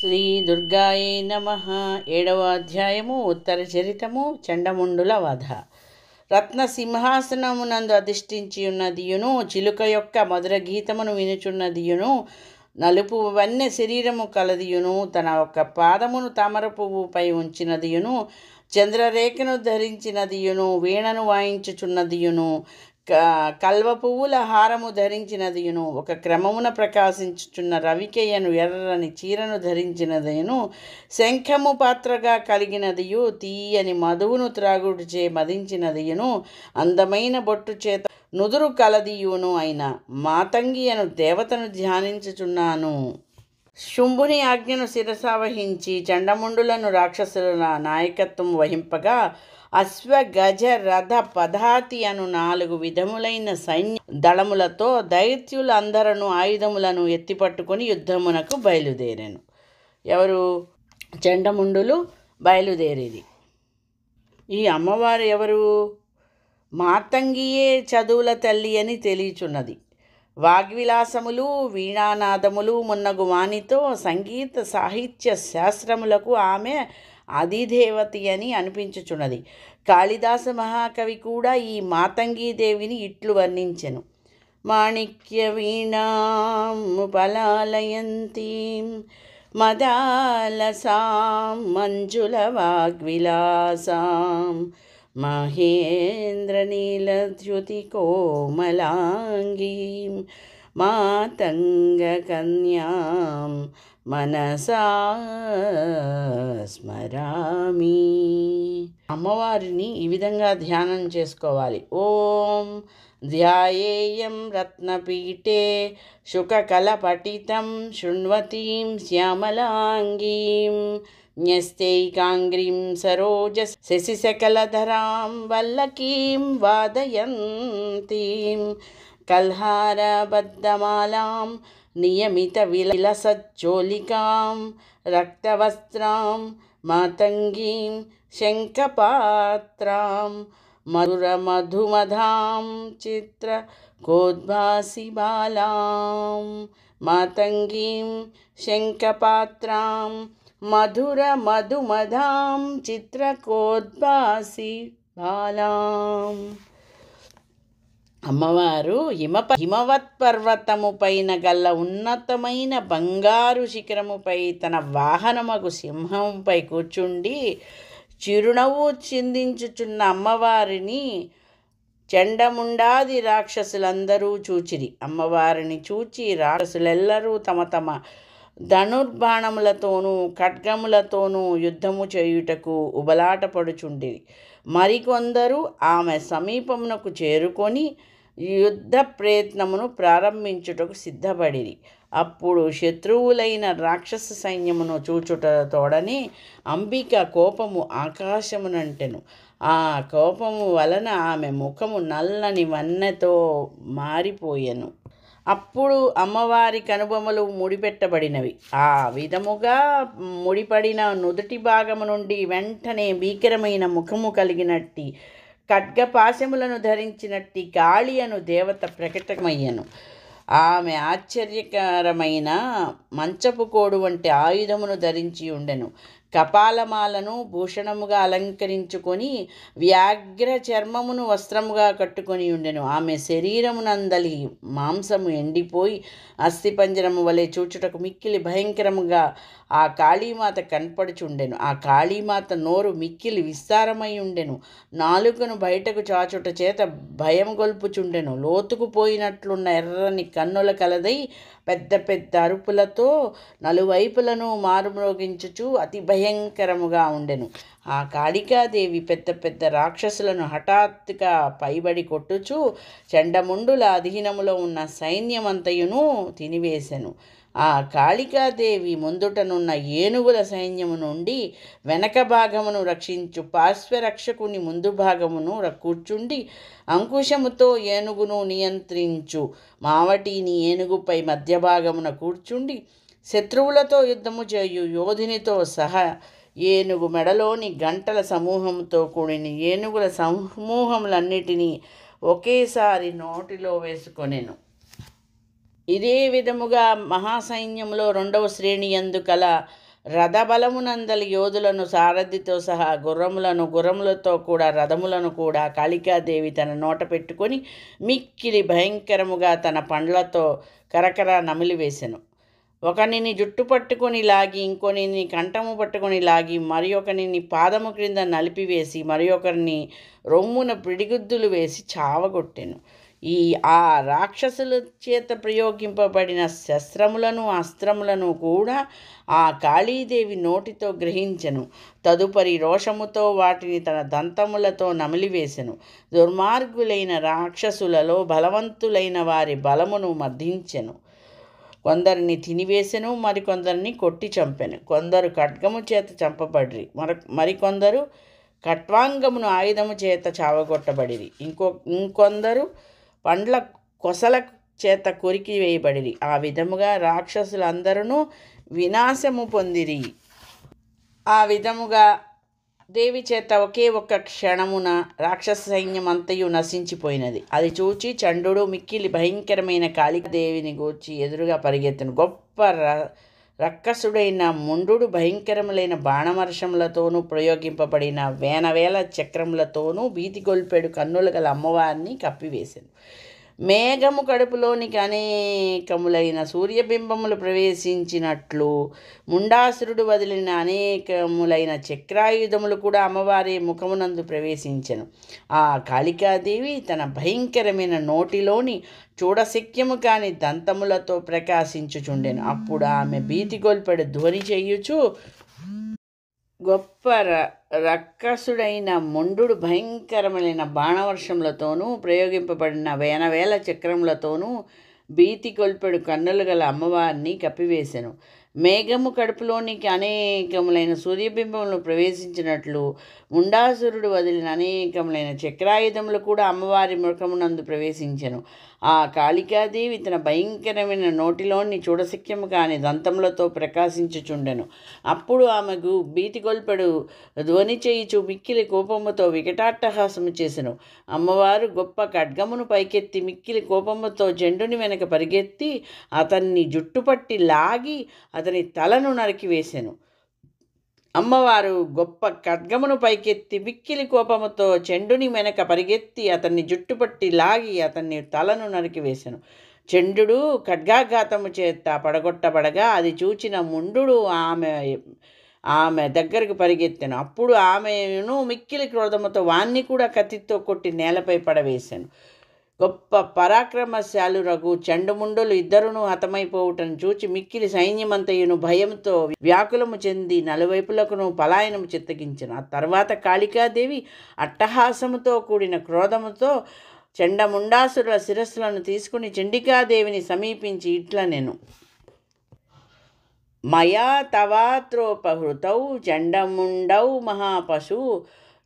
శ్రీ దుర్గాయే నమః. 7వ అధ్యాయము ఉత్తర చరితము. చండముండుల వధ. రత్న సింహాసనమునందు అధిష్ఠించి ఉన్నదియును, చిలుక యొక్క మధుర గీతమును వినుచున్నదియును, నలుపు వన్నె శరీరము కలదియును, తన ఒక్క పాదమును తామర పువ్వుపై ఉంచినదియును, చంద్రరేఖను ధరించినదియును, వీణను వాయించుచున్నదియును, కల్వ పువ్వుల హారము ధరించినదియును, ఒక క్రమమున ప్రకాశించుచున్న రవికెయను ఎర్రని చీరను ధరించినదియును, శంఖము పాత్రగా కలిగినదియు, తీయని మధువును త్రాగుడిచే మదించినదియును, అందమైన బొట్టు చేత నుదురు కలదియును అయిన మాతంగి అను దేవతను ధ్యానించుచున్నాను. శుంభుని ఆజ్ఞను శిరసావహించి చండముండులను రాక్షసుల నాయకత్వం వహింపగా, అశ్వ గజ రథ పదాతి అను 4 విధములైన సైన్య దళములతో దైత్యులందరూ ఆయుధములను ఎత్తిపట్టుకొని యుద్ధమునకు బయలుదేరాను. ఎవరు? చండముండులు బయలుదేరేది. ఈ అమ్మవారు ఎవరు? మాతంగియే చదువుల తల్లి అని తెలియచున్నది. వాగ్విలాసములు, వీణానాదములు మున్నగు వానితో సంగీత సాహిత్య శాస్త్రములకు ఆమె అధిదేవతి అని అనిపించుచున్నది. కాళిదాస మహాకవి కూడా ఈ మాతంగీదేవిని ఇట్లు వర్ణించెను. మాణిక్య వీణాం పలాలయంతీం మదాలసాం మంజుల వాగ్విలాసాం మహేంద్రనీలద్యుతి కోమలాంగీం మాతంగకన్యాం మనసా స్మరామి. అమ్మవారిని ఈ విధంగా ధ్యానం చేసుకోవాలి. ఓం ధ్యాయేయం రత్నపీఠే శుకకలపటితం శృణ్వతీం శ్యామలాంగీం న్యస్తైకాంగ్రీం సరోజ శశిశకలధరాం వల్లకీం వాదయంతీం కల్హారబద్ధమాలాం నియమిత విలసజ్జోలికాం రక్తవస్త్రాం మాతంగీం శంఖపాత్రాం మధురమధుమధాం చిత్రకోద్భాసి బాలాం మాతంగీం శంఖపాత్రాం మధురమధుమధాం చిత్రకోద్భాసి బాలాం. అమ్మవారు హిమవత్ పర్వతము పైన గల్ల ఉన్నతమైన బంగారు శిఖరముపై తన వాహనమగు సింహంపై కూర్చుండి చిరునవ్వు చిందించుచున్న అమ్మవారిని చండముండాది రాక్షసులందరూ చూచిరి. అమ్మవారిని చూచి రాక్షసులెల్లరూ తమ తమ ధనుర్బాణములతోనూ ఖడ్గములతోనూ యుద్ధము చేయుటకు ఉబలాట పడుచుండిరి. మరికొందరు ఆమె సమీపమునకు చేరుకొని యుద్ధ ప్రయత్నమును ప్రారంభించుటకు సిద్ధపడిరి. అప్పుడు శత్రువులైన రాక్షస సైన్యమును చూచుట తోడని అంబిక కోపము ఆకాశమునంటెను. ఆ కోపము వలన ఆమె ముఖము నల్లని వన్నెతో మారిపోయెను. అప్పుడు అమ్మవారి కనుబొమలు ముడిపెట్టబడినవి. ఆ విధముగా ముడిపడిన నుదుటి భాగము నుండి వెంటనే భీకరమైన ముఖము కలిగినట్టి ఖడ్గపాశములను ధరించినట్టి కాళి అను దేవత ప్రకటమయ్యను. ఆమె ఆశ్చర్యకరమైన మంచపు కోడు వంటి ఆయుధమును ధరించి ఉండెను. కపాలమాలను భూషణముగా అలంకరించుకొని వ్యాఘ్ర చర్మమును వస్త్రముగా కట్టుకొని ఉండెను. ఆమె శరీరమునందలి మాంసము ఎండిపోయి అస్థిపంజరము వలె చూచుటకు మిక్కిలి భయంకరముగా ఆ కాళీమాత కనపడుచుండెను. ఆ కాళీమాత నోరు మిక్కిలి విస్తారమై ఉండెను. నాలుకను బయటకు చాచుట చేత భయం గొల్పుచుండెను. లోతుకు పోయినట్లున్న ఎర్రని కన్నుల కలదై పెద్ద పెద్ద అరుపులతో నలువైపులను మారుమ్రోగించుచు అతి భయంకరముగా ఉండెను. ఆ కాళికాదేవి పెద్ద పెద్ద రాక్షసులను హఠాత్తుగా పైబడి కొట్టుచు చండముండుల అధీనములో ఉన్న సైన్యమంతయును తినివేశెను. ఆ కాళికాదేవి ముందుటనున్న ఏనుగుల సైన్యము నుండి వెనక భాగమును రక్షించు పార్శ్వరక్షకుని ముందు భాగమును కూర్చుండి అంకుశముతో ఏనుగును నియంత్రించు మావటిని ఏనుగుపై మధ్య భాగమున కూర్చుండి శత్రువులతో యుద్ధము చేయు యోధునితో సహా ఏనుగు మెడలోని గంటల సమూహంతో కూడిన ఏనుగుల సమూహములన్నిటినీ ఒకేసారి నోటిలో వేసుకొనెను. ఇదే విధముగా మహాసైన్యంలో 2వ శ్రేణి యందు కల రథబలమునందలి యోధులను సారథితో సహా గుర్రములతో కూడా రథములను కూడా కాళికాదేవి తన నోట పెట్టుకొని మిక్కిలి భయంకరముగా తన పండ్లతో కరకర నమిలివేసెను. ఒకనిని జుట్టు పట్టుకొని లాగి, ఇంకొనిని కంఠము పట్టుకొని లాగి, మరి ఒకనిని పాదము క్రింద నలిపివేసి, మరి ఒకరిని రొమ్మున పిడిగుద్దులు వేసి చావగొట్టెను. ఆ రాక్షసుల చేత ప్రయోగింపబడిన శస్త్రములను అస్త్రములను కూడా ఆ కాళీదేవి నోటితో గ్రహించెను. తదుపరి రోషముతో వాటిని తన దంతములతో నమిలివేసెను. దుర్మార్గులైన రాక్షసులలో బలవంతులైన వారి బలమును మర్దించెను. కొందరిని తినివేసెను, మరికొందరిని కొట్టి చంపెను. కొందరు ఖడ్గము చేత చంపబడిరి, మరికొందరు ఖట్వాంగమును ఆయుధము చేత చావగొట్టబడిరి. ఇంకొందరు పండ్ల కొసల చేత కొరికి వేయబడిరి. ఆ విధముగా రాక్షసులందరూ వినాశము పొందిరి. ఆ విధముగా దేవి చేత ఒకే ఒక్క క్షణమున రాక్షస సైన్యం అంతయు నశించిపోయినది. అది చూచి చండు మిక్కిలి భయంకరమైన కాళికాదేవిని గూర్చి ఎదురుగా పరిగెత్తెను. గొప్ప రక్కసుడైన ముండు భయంకరములైన బాణవర్షములతోనూ ప్రయోగింపబడిన వేల చక్రములతోనూ భీతిగొల్పెడు కన్నులు గల అమ్మవారిని కప్పివేసెను. మేఘము కడుపులోనికి అనేకములైన సూర్యబింబములు ప్రవేశించినట్లు ముండాసురుడు వదిలిన అనేకములైన చక్రాయుధములు కూడా అమ్మవారి ముఖమునందు ప్రవేశించెను. ఆ కాళికాదేవి తన భయంకరమైన నోటిలోని చూడశక్యము కాని దంతములతో ప్రకాశించుచుండెను. అప్పుడు ఆమె భీతిగొల్పెడు ధ్వని చేయుచు గొప్ప రక్కసుడైన ముండు భయంకరమైన బాణవర్షములతోనూ ప్రయోగింపబడిన వేల చక్రములతోనూ భీతి కొల్పెడు కన్నులు గల అమ్మవారిని కప్పివేసెను. మేఘము కడుపులోనికి అనేకములైన సూర్యబింబములు ప్రవేశించినట్లు ముండాసురుడు వదిలిన అనేకములైన చక్రాయుధములు కూడా అమ్మవారి ముఖమునందు ప్రవేశించెను. ఆ కాళికాదేవి తన భయంకరమైన నోటిలోని చూడశక్యము కాని దంతములతో ప్రకాశించుచుండెను. అప్పుడు ఆమెకు భీతిగొల్పెడు ధ్వని చేయుచు మిక్కిలి కోపముతో వికటాట్టహాసము చేసెను. అమ్మవారు గొప్ప ఖడ్గమును పైకెత్తి మిక్కిలి కోపముతో జండుని వెనక పరిగెత్తి అతన్ని జుట్టుపట్టి లాగి అతని తలను నరికివేసెను. అమ్మవారు గొప్ప ఖడ్గమును పైకెత్తి మిక్కిలి కోపముతో చండుని వెనక పరిగెత్తి అతన్ని జుట్టుపట్టి లాగి అతన్ని తలను నరికివేసెను. చండు ఖడ్గాఘాతము చేత పడగొట్టబడగా అది చూచిన ముండు ఆమె దగ్గరకు పరిగెత్తెను. అప్పుడు ఆమెను మిక్కిలి క్రోధముతో వాణ్ణి కూడా కత్తితో కొట్టి నేలపై పడవేశాను. గొప్ప పరాక్రమశాలురగు చండుముండులు ఇద్దరును హతమైపోవుటను చూచి మిక్కిలి సైన్యమంతయును భయంతో వ్యాకులము చెంది నలువైపులకును పలాయనము చిత్తగించెను. ఆ తర్వాత కాళికాదేవి అట్టహాసముతో కూడిన క్రోధముతో చండముండాసురుల శిరస్సులను తీసుకుని చండికాదేవిని సమీపించి ఇట్లనెను: మయా తవాత్రోపహృతౌ చండముండౌ మహాపశు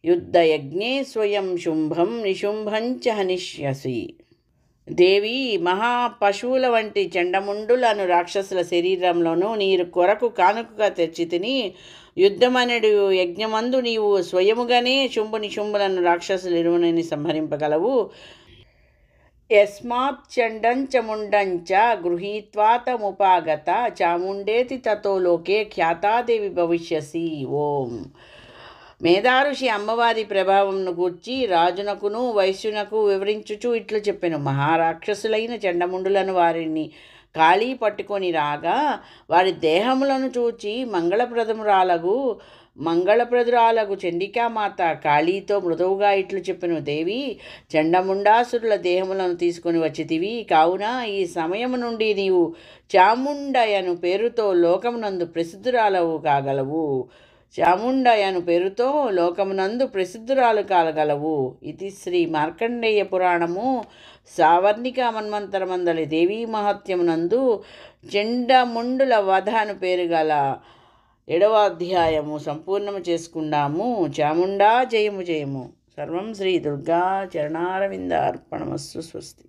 యుద్ధయజ్ఞే స్వయం శుంభం నిశుంభంచ హనిష్యసి. దేవి, మహాపశువుల వంటి చండముండులను రాక్షసుల శరీరంలోనూ నీరు కొరకు కానుకగా తెచ్చి తిని యుద్ధమనడు యజ్ఞమందు నీవు స్వయముగానే శుంభులను రాక్షసులు ఇరువునని సంహరింపగలవు. యస్మాత్ చండంచ ముండంచ గృహీత్వాతముపాగత చాముండేతి తతో లోకే ఖ్యాతాదేవి భవిష్యసి. ఓం. మేధాఋషి అమ్మవారి ప్రభావంను గూర్చి రాజునకును వైశ్యునకు వివరించుచు ఇట్లు చెప్పెను: మహారాక్షసులైన చండముండులను వారిని కాళీ పట్టుకొని రాగా వారి దేహములను చూచి మంగళప్రదురాలగు చండికామాత కాళీతో మృదువుగా ఇట్లు చెప్పెను: దేవి, చండముండాసురుల దేహములను తీసుకొని వచ్చితివి కావున ఈ సమయము నుండి నీవు చాముండయను పేరుతో లోకమునందు ప్రసిద్ధురాలవు కాగలవు. చాముండయను పేరుతో లోకమునందు ప్రసిద్ధురాలు కాగలవు. ఇది శ్రీ మార్కండేయ పురాణము సావర్ణిక మన్వంతరమందలి దేవీ మహత్యమునందు చండముండుల వధ అను పేరు గల 7వ అధ్యాయము సంపూర్ణము చేసుకుందాము. చాముండా జయము జయము. సర్వం శ్రీ దుర్గా చరణారవింద అర్పణమస్తు. స్వస్తి.